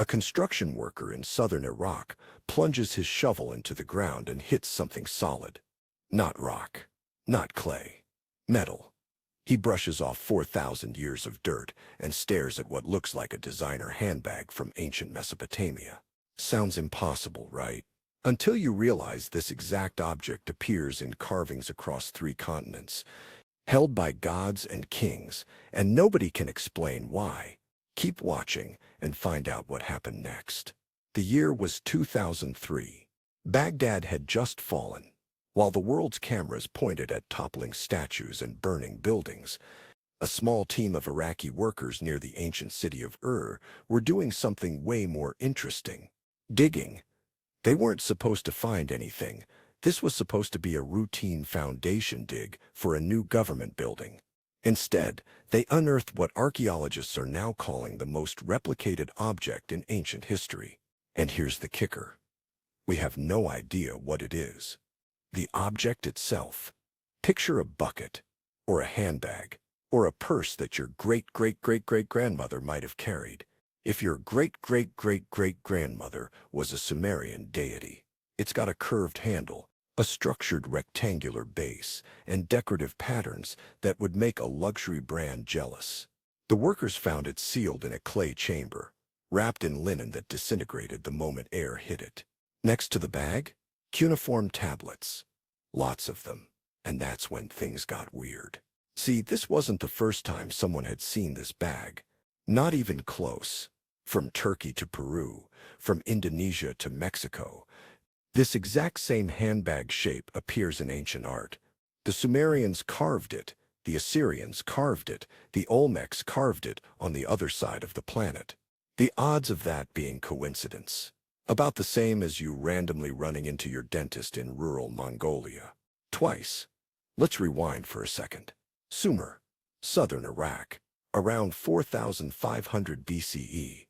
A construction worker in southern Iraq plunges his shovel into the ground and hits something solid. Not rock, not clay, metal. He brushes off 4,000 years of dirt and stares at what looks like a designer handbag from ancient Mesopotamia. Sounds impossible, right? Until you realize this exact object appears in carvings across 3 continents, held by gods and kings, and nobody can explain why. Keep watching and find out what happened next. The year was 2003. Baghdad had just fallen. While the world's cameras pointed at toppling statues and burning buildings, a small team of Iraqi workers near the ancient city of were doing something way more interesting. Digging. They weren't supposed to find anything. This was supposed to be a routine foundation dig for a new government building. Instead, they unearthed what archaeologists are now calling the most replicated object in ancient history. And here's the kicker. We have no idea what it is. The object itself. Picture a bucket, or a handbag, or a purse that your great-great-great-great-grandmother might have carried. If your great-great-great-great-grandmother was a Sumerian deity, it's got a curved handle, a structured rectangular base, and decorative patterns that would make a luxury brand jealous. The workers found it sealed in a clay chamber, wrapped in linen that disintegrated the moment air hit it. Next to the bag, cuneiform tablets. Lots of them. And that's when things got weird. See, this wasn't the first time someone had seen this bag. Not even close. From Turkey to Peru, from Indonesia to Mexico, this exact same handbag shape appears in ancient art. The Sumerians carved it, the Assyrians carved it, the Olmecs carved it on the other side of the planet. The odds of that being coincidence. About the same as you randomly running into your dentist in rural Mongolia. Twice. Let's rewind for a second. Sumer, southern Iraq, around 4,500 BCE.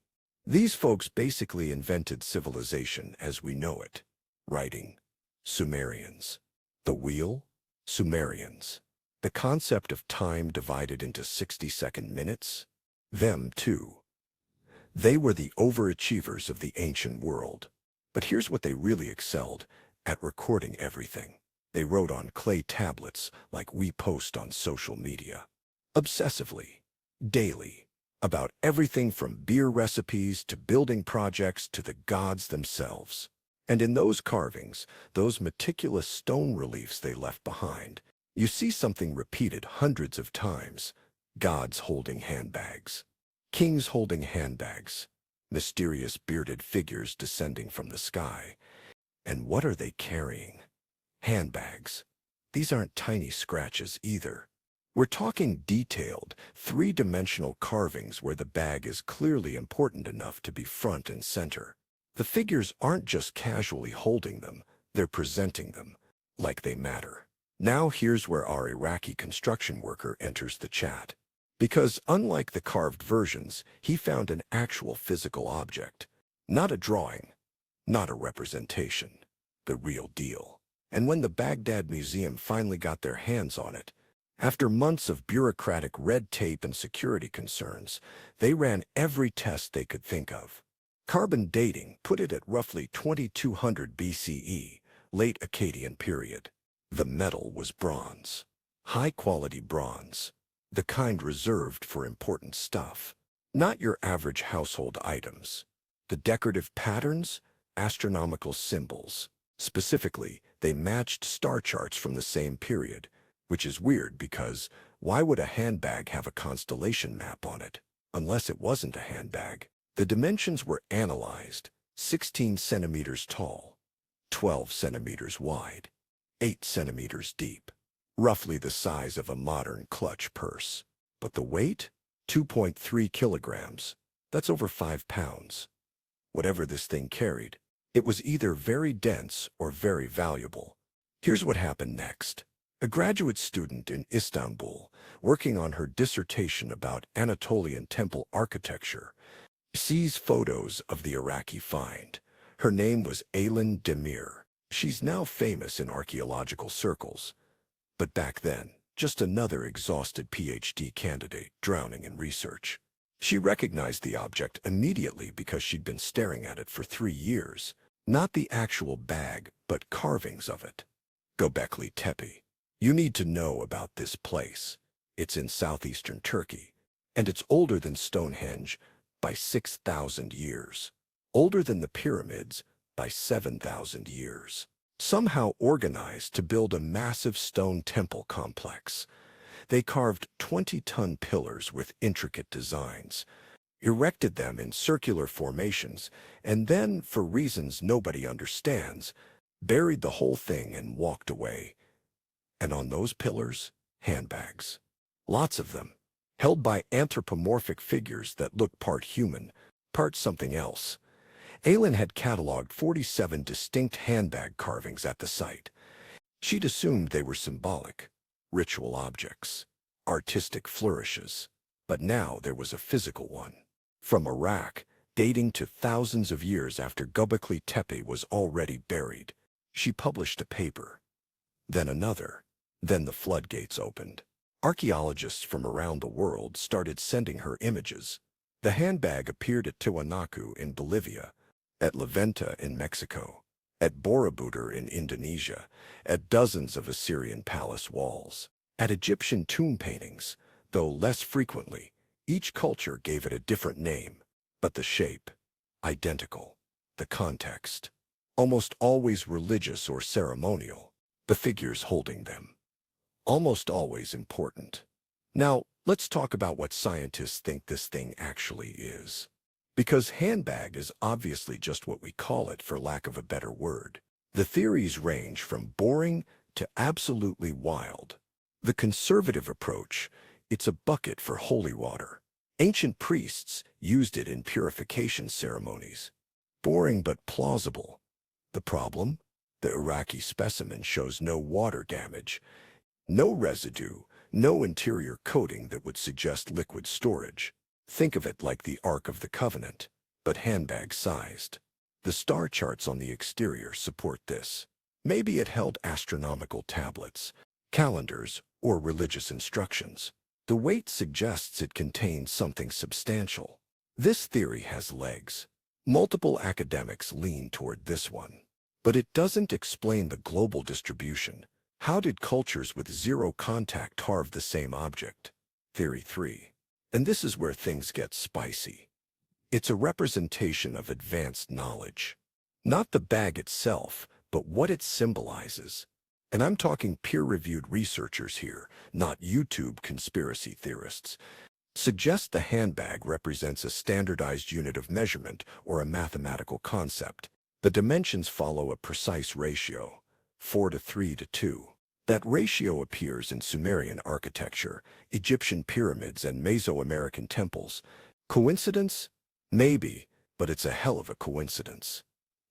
These folks basically invented civilization as we know it. Writing, Sumerians. The wheel, Sumerians. The concept of time divided into 60-second minutes, them too. They were the overachievers of the ancient world. But here's what they really excelled at: recording everything. They wrote on clay tablets like we post on social media. Obsessively, daily, about everything from beer recipes to building projects to the gods themselves. And in those carvings, those meticulous stone reliefs they left behind, you see something repeated hundreds of times. Gods holding handbags. Kings holding handbags. Mysterious bearded figures descending from the sky. And what are they carrying? Handbags. These aren't tiny scratches either. We're talking detailed, 3-dimensional carvings where the bag is clearly important enough to be front and center. The figures aren't just casually holding them, they're presenting them, like they matter. Now here's where our Iraqi construction worker enters the chat. Because unlike the carved versions, he found an actual physical object. Not a drawing, not a representation, the real deal. And when the Baghdad Museum finally got their hands on it, after months of bureaucratic red tape and security concerns, they ran every test they could think of. Carbon dating put it at roughly 2200 BCE, late Akkadian period. The metal was bronze. High-quality bronze. The kind reserved for important stuff. Not your average household items. The decorative patterns? Astronomical symbols. Specifically, they matched star charts from the same period, which is weird because why would a handbag have a constellation map on it? Unless it wasn't a handbag. The dimensions were analyzed: 16 centimeters tall, 12 centimeters wide, 8 centimeters deep. Roughly the size of a modern clutch purse. But the weight? 2.3 kilograms. That's over 5 pounds. Whatever this thing carried, it was either very dense or very valuable. Here's what happened next. A graduate student in Istanbul, working on her dissertation about Anatolian temple architecture, sees photos of the Iraqi find. Her name was Aylin Demir. She's now famous in archaeological circles. But back then, just another exhausted PhD candidate drowning in research. She recognized the object immediately because she'd been staring at it for 3 years. Not the actual bag, but carvings of it. Göbekli Tepe. You need to know about this place. It's in southeastern Turkey, and it's older than Stonehenge by 6,000 years. Older than the pyramids by 7,000 years. Somehow organized to build a massive stone temple complex. They carved 20-ton pillars with intricate designs, erected them in circular formations, and then, for reasons nobody understands, buried the whole thing and walked away. And on those pillars, handbags. Lots of them, held by anthropomorphic figures that look part human, part something else. Aylin had cataloged 47 distinct handbag carvings at the site. She'd assumed they were symbolic, ritual objects, artistic flourishes. But now there was a physical one. From Iraq, dating to thousands of years after Göbekli Tepe was already buried. She published a paper. Then another. Then the floodgates opened. Archaeologists from around the world started sending her images. The handbag appeared at Tiwanaku in Bolivia, at La Venta in Mexico, at Borobudur in Indonesia, at dozens of Assyrian palace walls, at Egyptian tomb paintings, though less frequently. Each culture gave it a different name, but the shape, identical. The context, almost always religious or ceremonial. The figures holding them, almost always important. Now, let's talk about what scientists think this thing actually is. Because handbag is obviously just what we call it for lack of a better word. The theories range from boring to absolutely wild. The conservative approach, it's a bucket for holy water. Ancient priests used it in purification ceremonies. Boring but plausible. The problem? The Iraqi specimen shows no water damage, no residue, no interior coating that would suggest liquid storage. Think of it like the Ark of the Covenant, but handbag-sized. The star charts on the exterior support this. Maybe it held astronomical tablets, calendars, or religious instructions. The weight suggests it contains something substantial. This theory has legs. Multiple academics lean toward this one. But it doesn't explain the global distribution. How did cultures with zero contact carve the same object? Theory 3. And this is where things get spicy. It's a representation of advanced knowledge. Not the bag itself, but what it symbolizes. And I'm talking peer-reviewed researchers here, not YouTube conspiracy theorists. Suggest the handbag represents a standardized unit of measurement or a mathematical concept. The dimensions follow a precise ratio, 4:3:2. That ratio appears in Sumerian architecture, Egyptian pyramids, and Mesoamerican temples. Coincidence? Maybe, but it's a hell of a coincidence.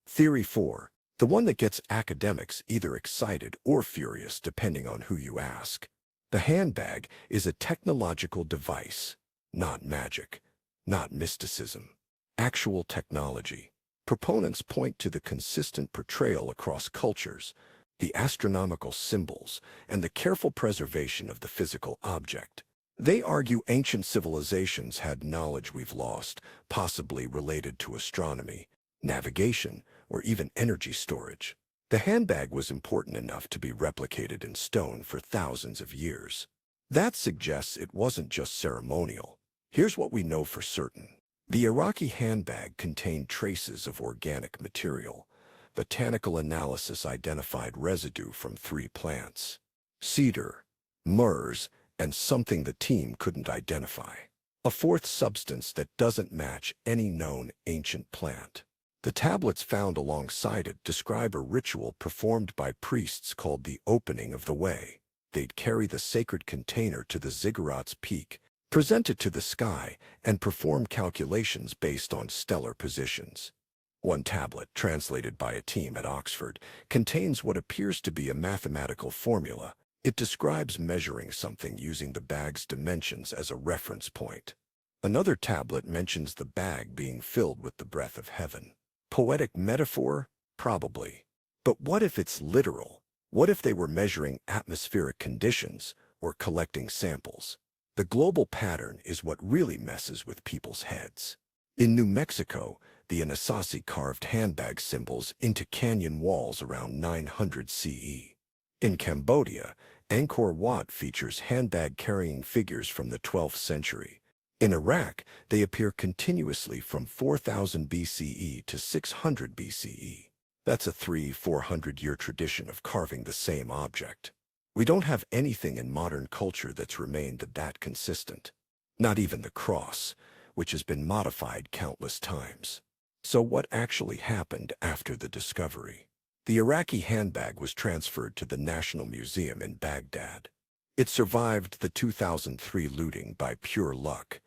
Theory 4. The one that gets academics either excited or furious depending on who you ask. The handbag is a technological device, not magic, not mysticism. Actual technology. Proponents point to the consistent portrayal across cultures, the astronomical symbols, and the careful preservation of the physical object. They argue ancient civilizations had knowledge we've lost, possibly related to astronomy, navigation, or even energy storage. The handbag was important enough to be replicated in stone for thousands of years. That suggests it wasn't just ceremonial. Here's what we know for certain. The Iraqi handbag contained traces of organic material. Botanical analysis identified residue from 3 plants: cedar, myrrh, and something the team couldn't identify. A 4th substance that doesn't match any known ancient plant. The tablets found alongside it describe a ritual performed by priests called the opening of the way. They'd carry the sacred container to the ziggurat's peak, present it to the sky, and perform calculations based on stellar positions. One tablet, translated by a team at Oxford, contains what appears to be a mathematical formula. It describes measuring something using the bag's dimensions as a reference point. Another tablet mentions the bag being filled with the breath of heaven. Poetic metaphor? Probably. But what if it's literal? What if they were measuring atmospheric conditions or collecting samples? The global pattern is what really messes with people's heads. In New Mexico, the Anasazi carved handbag symbols into canyon walls around 900 CE. In Cambodia, Angkor Wat features handbag-carrying figures from the 12th century. In Iraq, they appear continuously from 4000 BCE to 600 BCE. That's a 300–400-year tradition of carving the same object. We don't have anything in modern culture that's remained that consistent. Not even the cross, which has been modified countless times. So what actually happened after the discovery? The Iraqi handbag was transferred to the National Museum in Baghdad. It survived the 2003 looting by pure luck,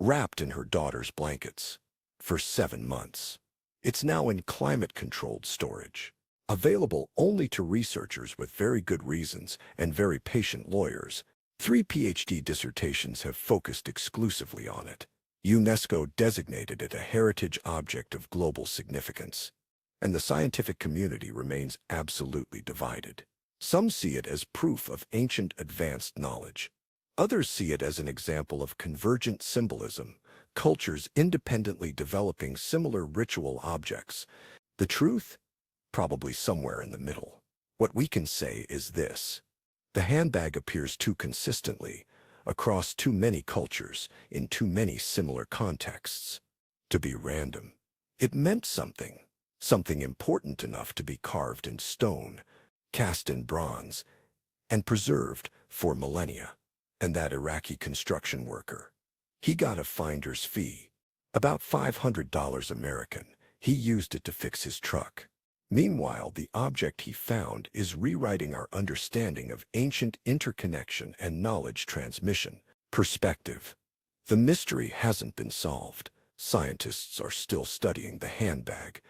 wrapped in her daughter's blankets, for 7 months. It's now in climate-controlled storage, available only to researchers with very good reasons and very patient lawyers. 3 PhD dissertations have focused exclusively on it. UNESCO designated it a heritage object of global significance, and the scientific community remains absolutely divided. Some see it as proof of ancient advanced knowledge. Others see it as an example of convergent symbolism, cultures independently developing similar ritual objects. The truth? Probably somewhere in the middle. What we can say is this: the handbag appears too consistently, across too many cultures, in too many similar contexts, to be random. It meant something, something important enough to be carved in stone, cast in bronze, and preserved for millennia. And that Iraqi construction worker, he got a finder's fee, about $500 American. He used it to fix his truck. Meanwhile, the object he found is rewriting our understanding of ancient interconnection and knowledge transmission. Perspective. The mystery hasn't been solved. Scientists are still studying the handbag,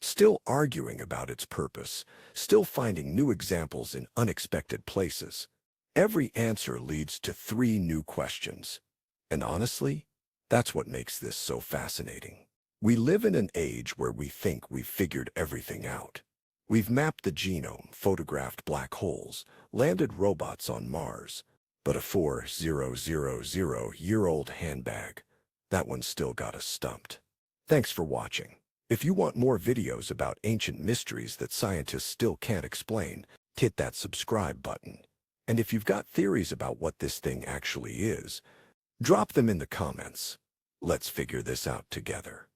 still arguing about its purpose, still finding new examples in unexpected places. Every answer leads to 3 new questions. And honestly, that's what makes this so fascinating. We live in an age where we think we've figured everything out. We've mapped the genome, photographed black holes, landed robots on Mars. But a 4000-year-old handbag, that one's still got us stumped. Thanks for watching. If you want more videos about ancient mysteries that scientists still can't explain, hit that subscribe button. And if you've got theories about what this thing actually is, drop them in the comments. Let's figure this out together.